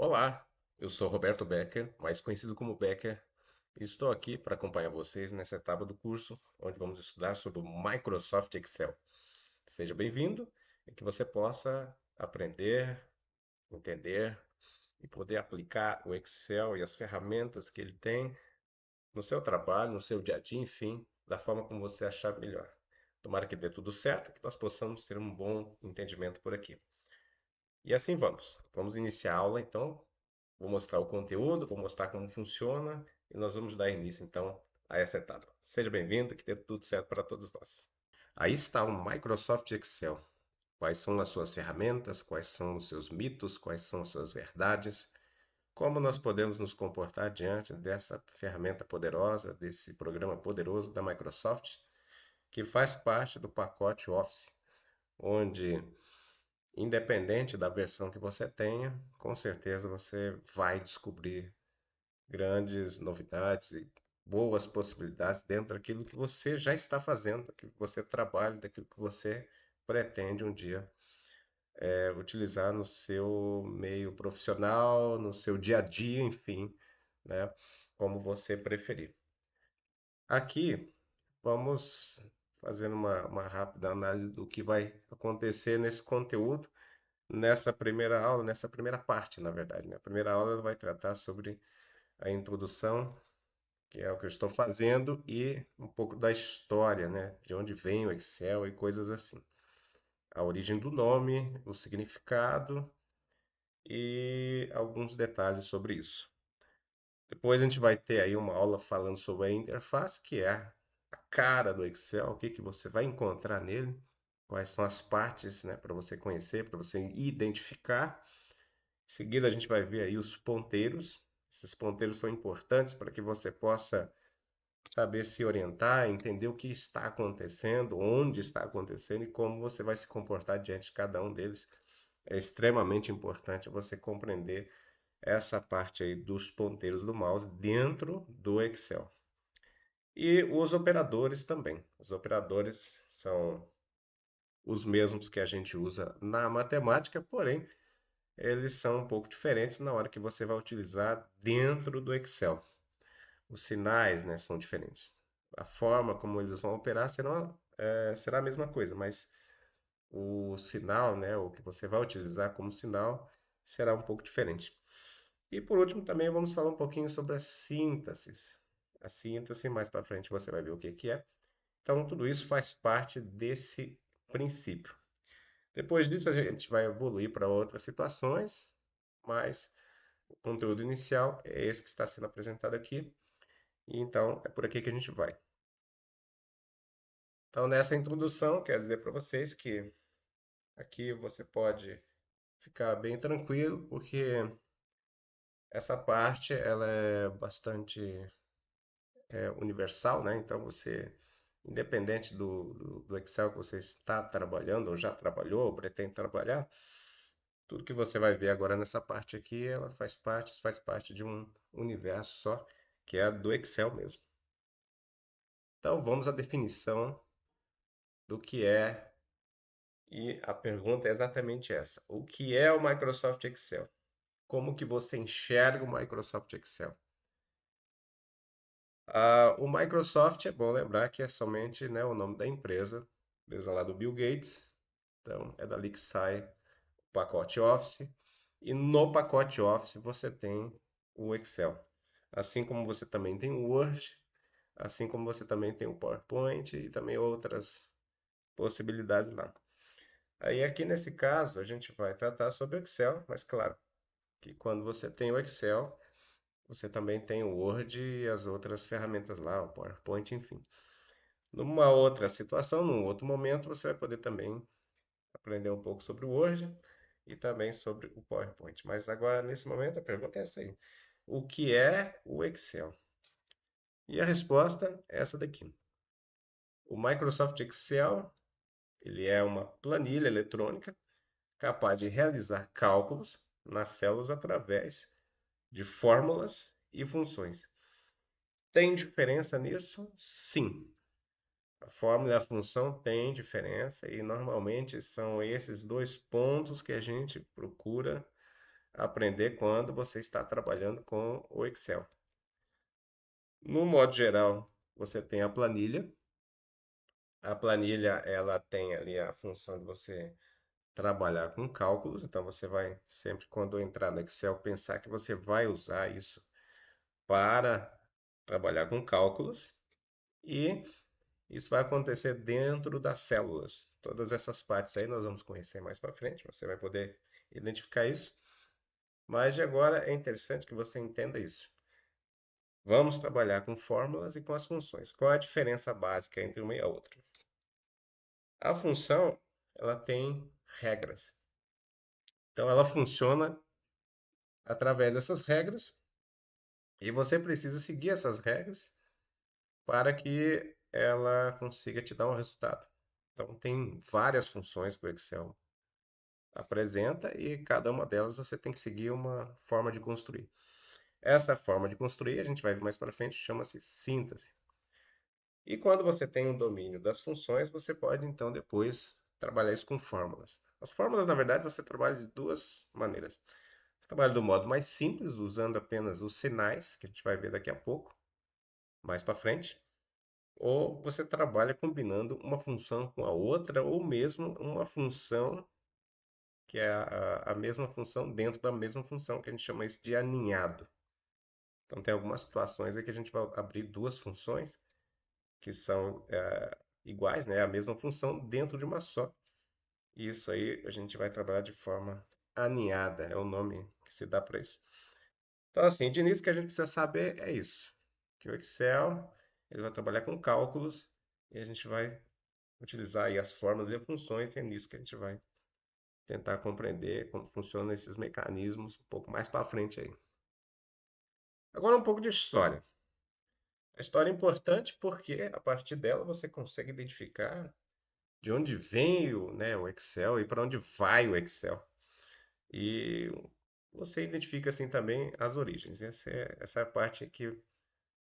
Olá, eu sou Roberto Becker, mais conhecido como Becker, e estou aqui para acompanhar vocês nessa etapa do curso, onde vamos estudar sobre o Microsoft Excel. Seja bem-vindo e que você possa aprender, entender e poder aplicar o Excel e as ferramentas que ele tem no seu trabalho, no seu dia a dia, enfim, da forma como você achar melhor. Tomara que dê tudo certo, que nós possamos ter um bom entendimento por aqui. E assim vamos. Vamos iniciar a aula então. Vou mostrar o conteúdo, vou mostrar como funciona e nós vamos dar início então a essa etapa. Seja bem-vindo, que dê tudo certo para todos nós. Aí está o Microsoft Excel. Quais são as suas ferramentas, quais são os seus mitos, quais são as suas verdades, como nós podemos nos comportar diante dessa ferramenta poderosa, desse programa poderoso da Microsoft, que faz parte do pacote Office, onde independente da versão que você tenha, com certeza você vai descobrir grandes novidades e boas possibilidades dentro daquilo que você já está fazendo, daquilo que você trabalha, daquilo que você pretende um dia utilizar no seu meio profissional, no seu dia a dia, enfim, né, como você preferir. Aqui vamos fazer uma rápida análise do que vai acontecer nesse conteúdo, nessa primeira aula, nessa primeira parte, na verdade, né? A primeira aula vai tratar sobre a introdução, que é o que eu estou fazendo, e um pouco da história, né? De onde vem o Excel e coisas assim. A origem do nome, o significado e alguns detalhes sobre isso. Depois a gente vai ter aí uma aula falando sobre a interface, que é a cara do Excel, o que que você vai encontrar nele, quais são as partes, né, para você conhecer, para você identificar. Em seguida a gente vai ver aí os ponteiros. Esses ponteiros são importantes para que você possa saber se orientar, entender o que está acontecendo, onde está acontecendo e como você vai se comportar diante de cada um deles. É extremamente importante você compreender essa parte aí dos ponteiros do mouse dentro do Excel. E os operadores também. Os operadores são os mesmos que a gente usa na matemática, porém eles são um pouco diferentes na hora que você vai utilizar dentro do Excel. Os sinais, né, são diferentes. A forma como eles vão operar será a mesma coisa, mas o sinal, né, o que você vai utilizar como sinal, será um pouco diferente. E por último, também vamos falar um pouquinho sobre a síntese. A síntese, mais para frente você vai ver o que que é. Então, tudo isso faz parte desse princípio. Depois disso, a gente vai evoluir para outras situações, mas o conteúdo inicial é esse que está sendo apresentado aqui. E então, é por aqui que a gente vai. Então, nessa introdução, quero dizer para vocês que aqui você pode ficar bem tranquilo, porque essa parte ela é bastante universal, né? Então, você, independente do Excel que você está trabalhando, ou já trabalhou, ou pretende trabalhar, tudo que você vai ver agora nessa parte aqui, ela faz parte de um universo só, que é a do Excel mesmo. Então, vamos à definição do que é. E a pergunta é exatamente essa: o que é o Microsoft Excel? Como que você enxerga o Microsoft Excel? O Microsoft é bom lembrar que é somente, né, o nome da empresa lá do Bill Gates. Então é dali que sai o pacote Office. E no pacote Office você tem o Excel. Assim como você também tem o Word, assim como você também tem o PowerPoint e também outras possibilidades lá. Aí aqui nesse caso a gente vai tratar sobre o Excel, mas claro que quando você tem o Excel, você também tem o Word e as outras ferramentas lá, o PowerPoint, enfim. Numa outra situação, num outro momento, você vai poder também aprender um pouco sobre o Word e também sobre o PowerPoint. Mas agora, nesse momento, a pergunta é essa aí: o que é o Excel? E a resposta é essa daqui. O Microsoft Excel, ele é uma planilha eletrônica capaz de realizar cálculos nas células através de fórmulas e funções. Tem diferença nisso? Sim. A fórmula e a função têm diferença e normalmente são esses dois pontos que a gente procura aprender quando você está trabalhando com o Excel. No modo geral, você tem a planilha. A planilha, ela tem ali a função de você trabalhar com cálculos, então você vai sempre quando entrar no Excel pensar que você vai usar isso para trabalhar com cálculos e isso vai acontecer dentro das células. Todas essas partes aí nós vamos conhecer mais para frente, você vai poder identificar isso. Mas de agora é interessante que você entenda isso. Vamos trabalhar com fórmulas e com as funções. Qual é a diferença básica entre uma e a outra? A função, ela tem regras. Então ela funciona através dessas regras e você precisa seguir essas regras para que ela consiga te dar um resultado. Então tem várias funções que o Excel apresenta e cada uma delas você tem que seguir uma forma de construir. Essa forma de construir, a gente vai ver mais para frente, chama-se síntese. E quando você tem um domínio das funções, você pode então depois trabalhar isso com fórmulas. As fórmulas, na verdade, você trabalha de duas maneiras. Você trabalha do modo mais simples, usando apenas os sinais, que a gente vai ver daqui a pouco, mais para frente. Ou você trabalha combinando uma função com a outra, ou mesmo uma função que é a mesma função dentro da mesma função, que a gente chama isso de aninhado. Então, tem algumas situações aí que a gente vai abrir duas funções que são iguais, né? A mesma função dentro de uma só. E isso aí a gente vai trabalhar de forma aninhada, é o nome que se dá para isso. Então, assim, de início o que a gente precisa saber é isso, que o Excel ele vai trabalhar com cálculos e a gente vai utilizar aí as fórmulas e funções, e é nisso que a gente vai tentar compreender como funcionam esses mecanismos um pouco mais para frente aí. Agora um pouco de história. A história é importante porque a partir dela você consegue identificar de onde vem o Excel e para onde vai o Excel. E você identifica assim também as origens. Essa é a parte que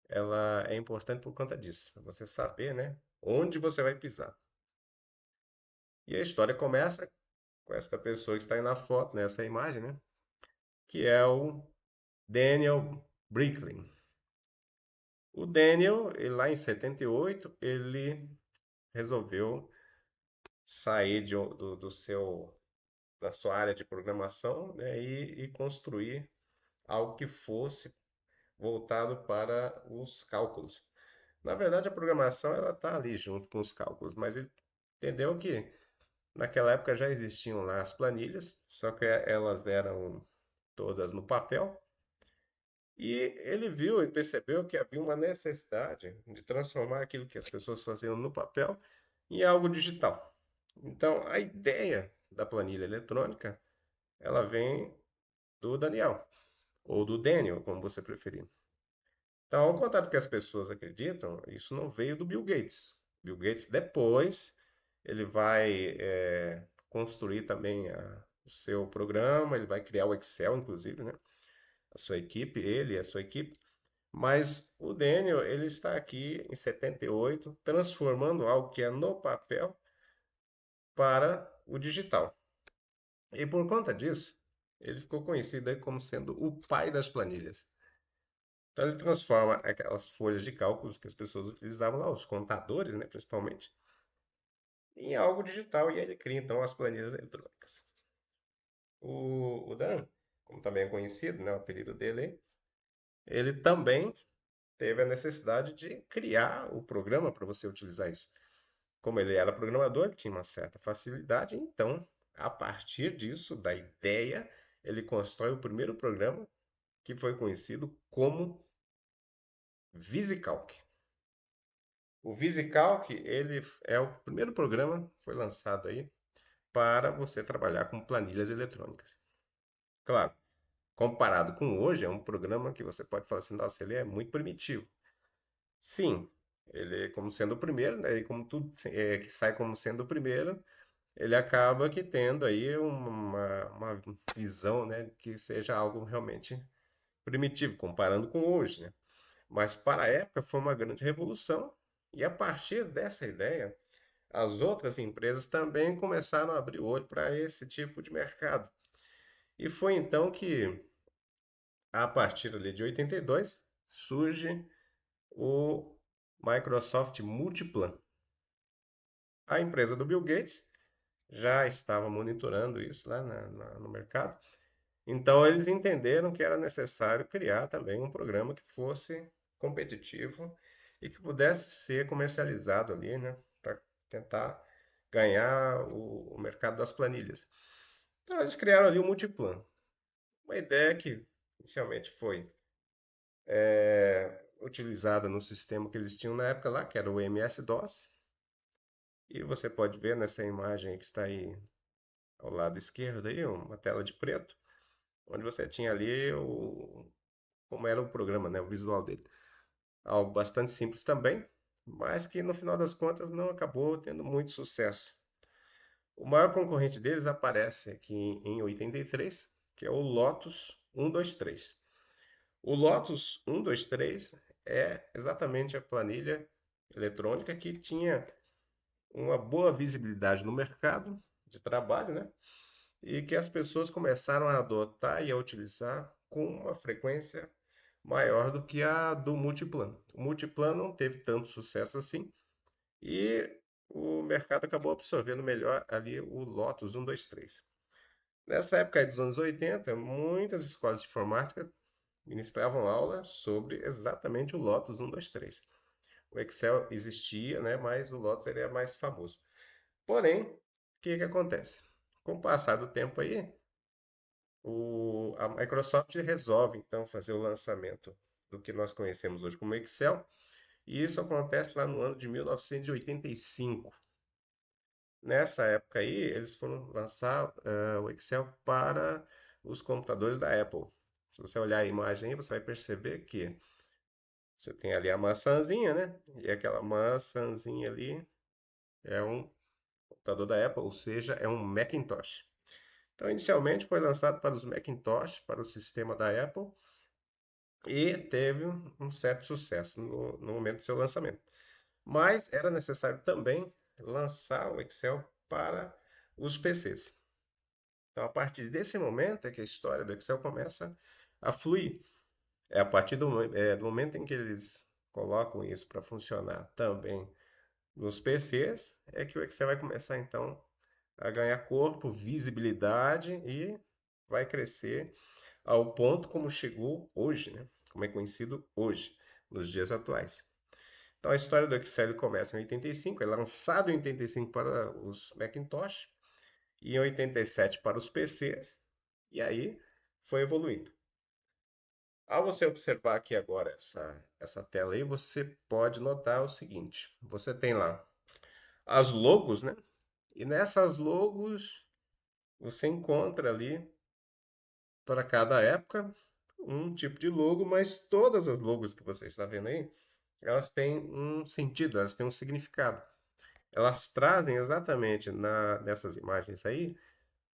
ela é importante por conta disso. Você saber, né, onde você vai pisar. E a história começa com esta pessoa que está aí na foto, nessa imagem, né, que é o Daniel Bricklin. O Daniel, lá em 78, ele resolveu sair da sua área de programação, né, e construir algo que fosse voltado para os cálculos. Na verdade, a programação ela está ali junto com os cálculos, mas ele entendeu que naquela época já existiam lá as planilhas, só que elas eram todas no papel. E ele viu e percebeu que havia uma necessidade de transformar aquilo que as pessoas faziam no papel em algo digital. Então, a ideia da planilha eletrônica, ela vem do Daniel, ou do Daniel, como você preferir. Então, ao contrário do que as pessoas acreditam, isso não veio do Bill Gates. Bill Gates, depois, ele vai construir também o seu programa, ele vai criar o Excel, inclusive, né? A sua equipe, ele e a sua equipe. Mas o Daniel, ele está aqui em 78, transformando algo que é no papel para o digital. E por conta disso, ele ficou conhecido aí como sendo o pai das planilhas. Então ele transforma aquelas folhas de cálculos que as pessoas utilizavam lá, os contadores, né, principalmente, em algo digital e ele cria então as planilhas eletrônicas. O Dan, como também é conhecido, né, o apelido dele, ele também teve a necessidade de criar o programa para você utilizar isso. Como ele era programador, ele tinha uma certa facilidade, então, a partir disso, da ideia, ele constrói o primeiro programa que foi conhecido como VisiCalc. O VisiCalc, ele é o primeiro programa que foi lançado aí para você trabalhar com planilhas eletrônicas. Claro, comparado com hoje, é um programa que você pode falar assim, nossa, ele é muito primitivo. Sim, ele como sendo o primeiro, né, e como tudo que sai como sendo o primeiro, ele acaba que tendo aí uma visão, né, que seja algo realmente primitivo, comparando com hoje, né? Mas para a época foi uma grande revolução, e a partir dessa ideia, as outras empresas também começaram a abrir o olho para esse tipo de mercado. E foi então que, a partir ali de 82, surge o Microsoft Multiplan. A empresa do Bill Gates já estava monitorando isso lá no mercado. Então, eles entenderam que era necessário criar também um programa que fosse competitivo e que pudesse ser comercializado ali, né, para tentar ganhar o mercado das planilhas. Então, eles criaram ali o Multiplan. Uma ideia que inicialmente foi utilizada no sistema que eles tinham na época lá, que era o MS-DOS. E você pode ver nessa imagem que está aí ao lado esquerdo, aí, uma tela de preto, onde você tinha ali como era o programa, né, o visual dele. Algo bastante simples também, mas que no final das contas não acabou tendo muito sucesso. O maior concorrente deles aparece aqui em 83, que é o Lotus 123. O Lotus 123 é exatamente a planilha eletrônica que tinha uma boa visibilidade no mercado de trabalho, né? E que as pessoas começaram a adotar e a utilizar com uma frequência maior do que a do Multiplan. O Multiplan não teve tanto sucesso assim e o mercado acabou absorvendo melhor ali o Lotus 123. Nessa época aí dos anos 80, muitas escolas de informática ministravam aula sobre exatamente o Lotus 123. O Excel existia, né, mas o Lotus ele é mais famoso. Porém, o que que acontece? Com o passar do tempo aí, a Microsoft resolve então fazer o lançamento do que nós conhecemos hoje como Excel, e isso acontece lá no ano de 1985. Nessa época aí, eles foram lançar o Excel para os computadores da Apple. Se você olhar a imagem aí, você vai perceber que você tem ali a maçãzinha, né? E aquela maçãzinha ali é um computador da Apple, ou seja, é um Macintosh. Então, inicialmente foi lançado para os Macintosh, para o sistema da Apple, e teve um certo sucesso no momento do seu lançamento. Mas era necessário também lançar o Excel para os PCs. Então, a partir desse momento é que a história do Excel começa a fluir. É a partir do momento em que eles colocam isso para funcionar também nos PCs, é que o Excel vai começar então a ganhar corpo, visibilidade e vai crescer ao ponto como chegou hoje, né? Como é conhecido hoje, nos dias atuais. Então a história do Excel começa em 85, é lançado em 85 para os Macintosh e em 87 para os PCs, e aí foi evoluindo. Ao você observar aqui agora essa tela aí, você pode notar o seguinte: você tem lá as logos, né? E nessas logos você encontra ali para cada época um tipo de logo, mas todas as logos que você está vendo aí, elas têm um sentido, elas têm um significado. Elas trazem exatamente nessas imagens aí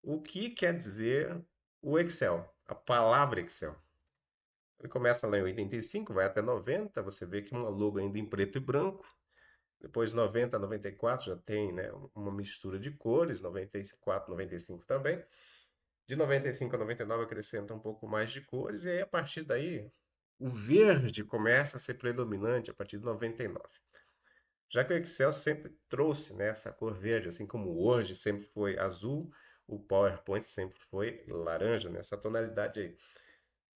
o que quer dizer o Excel, a palavra Excel. Ele começa lá em 85, vai até 90, você vê que uma logo ainda em preto e branco. Depois 90 a 94 já tem, né, uma mistura de cores, 94, 95 também. De 95 a 99 acrescenta um pouco mais de cores, e aí a partir daí o verde começa a ser predominante a partir de 99. Já que o Excel sempre trouxe, né, essa cor verde, assim como o Word sempre foi azul, o PowerPoint sempre foi laranja, nessa tonalidade aí.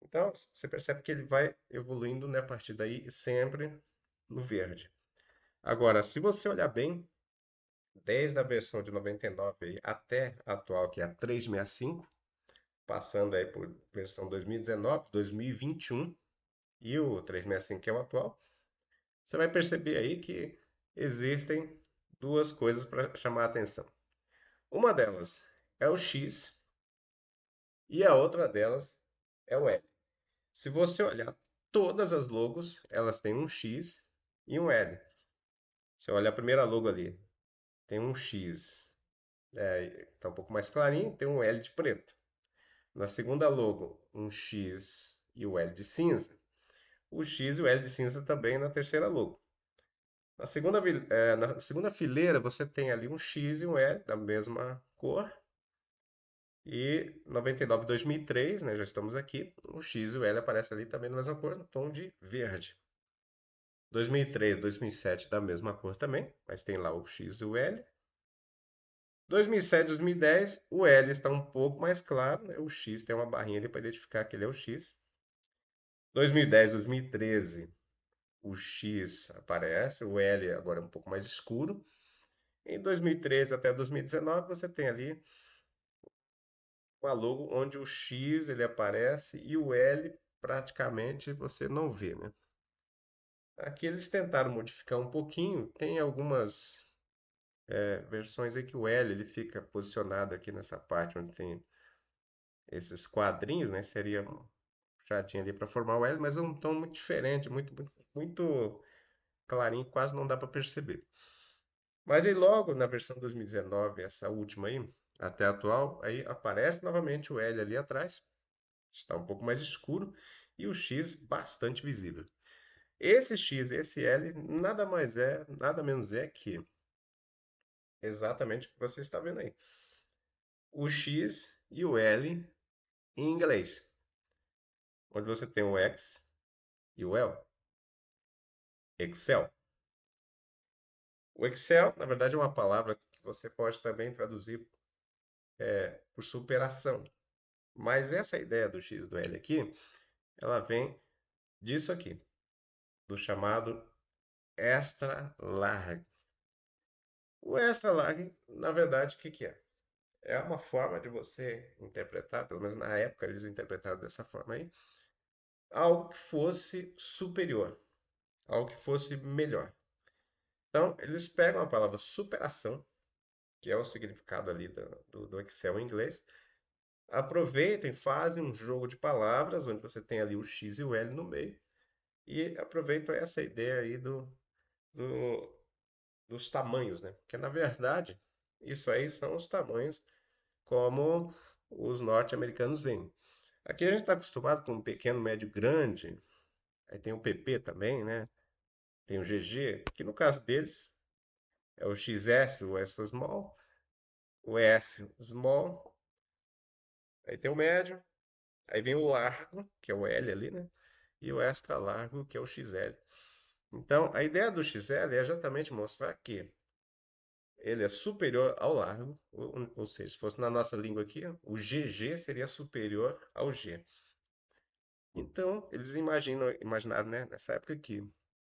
Então, você percebe que ele vai evoluindo, né, a partir daí sempre no verde. Agora, se você olhar bem, desde a versão de 99 aí até a atual, que é a 365, passando aí por versão 2019, 2021 e o 365 que é o atual, você vai perceber aí que existem duas coisas para chamar a atenção. Uma delas é o X e a outra delas é o L. Se você olhar todas as logos, elas têm um X e um L. Se olhar a primeira logo ali, tem um X, tá um pouco mais clarinho, tem um L de preto. Na segunda logo, um X e o L de cinza. O X e o L de cinza também na terceira logo. Na segunda fileira, você tem ali um X e um L da mesma cor. E 99, 2003, né, já estamos aqui, o X e o L aparecem ali também na mesma cor, no tom de verde. 2003, 2007 da mesma cor também, mas tem lá o X e o L. 2007, 2010, o L está um pouco mais claro, né? O X tem uma barrinha ali para identificar que ele é o X. 2010, 2013, o X aparece, o L agora é um pouco mais escuro. Em 2013 até 2019, você tem ali uma logo onde o X ele aparece e o L praticamente você não vê, né? Aqui eles tentaram modificar um pouquinho, tem algumas versões aí que o L ele fica posicionado aqui nessa parte onde tem esses quadrinhos, né? Seria um chatinho ali para formar o L, mas é um tom muito diferente, muito clarinho, quase não dá para perceber. Mas aí logo na versão 2019, essa última aí, até a atual, aí aparece novamente o L ali atrás, está um pouco mais escuro, e o X bastante visível. Esse X, esse L, nada mais é, nada menos é que exatamente o que você está vendo aí. O X e o L em inglês, onde você tem o X e o L. Excel. O Excel, na verdade, é uma palavra que você pode também traduzir por superação. Mas essa ideia do X e do L aqui, ela vem disso aqui, do chamado extra large. O extra large, na verdade, o que que é? É uma forma de você interpretar, pelo menos na época eles interpretaram dessa forma aí, algo que fosse superior, algo que fosse melhor. Então, eles pegam a palavra superação, que é o significado ali do Excel em inglês, aproveitam e fazem um jogo de palavras, onde você tem ali o X e o L no meio, e aproveitam essa ideia aí do- dos tamanhos, né? Porque na verdade, isso aí são os tamanhos como os norte-americanos veem. Aqui a gente está acostumado com um pequeno, médio, grande, aí tem o PP também, né? Tem o GG, que no caso deles é o XS, o extra small, o S small, aí tem o médio, aí vem o largo, que é o L ali, né? E o extra largo, que é o XL. Então, a ideia do XL é exatamente mostrar que ele é superior ao largo, ou seja, se fosse na nossa língua aqui, o GG seria superior ao G. Então, eles imaginaram, né, nessa época que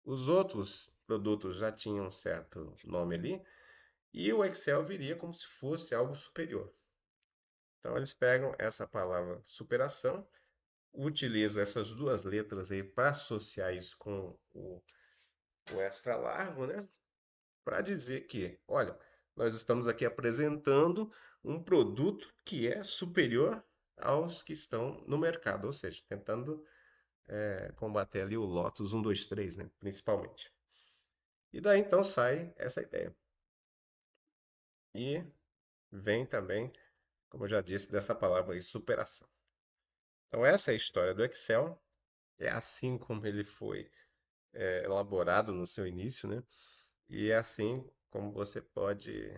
os outros produtos já tinham um certo nome ali, e o Excel viria como se fosse algo superior. Então, eles pegam essa palavra superação, utilizam essas duas letras aí para associar isso com o extra largo, né? Para dizer que, olha, nós estamos aqui apresentando um produto que é superior aos que estão no mercado, ou seja, tentando combater ali o Lotus 1, 2, 3, né, principalmente. E daí então sai essa ideia. E vem também, como eu já disse, dessa palavra aí, superação. Então essa é a história do Excel, é assim como ele foi elaborado no seu início, né? E é assim como você pode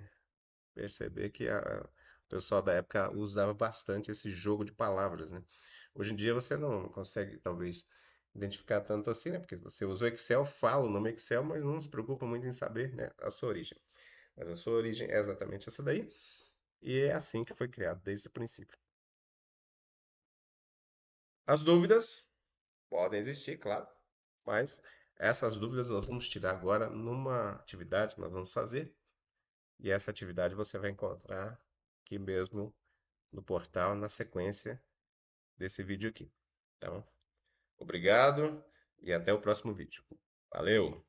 perceber que o pessoal da época usava bastante esse jogo de palavras, né? Hoje em dia você não consegue, talvez, identificar tanto assim, né? Porque você usa o Excel, fala o nome Excel, mas não se preocupa muito em saber, né, a sua origem. Mas a sua origem é exatamente essa daí, e é assim que foi criado desde o princípio. As dúvidas podem existir, claro, mas essas dúvidas nós vamos tirar agora numa atividade que nós vamos fazer, e essa atividade você vai encontrar aqui mesmo no portal na sequência desse vídeo aqui. Então, obrigado e até o próximo vídeo. Valeu!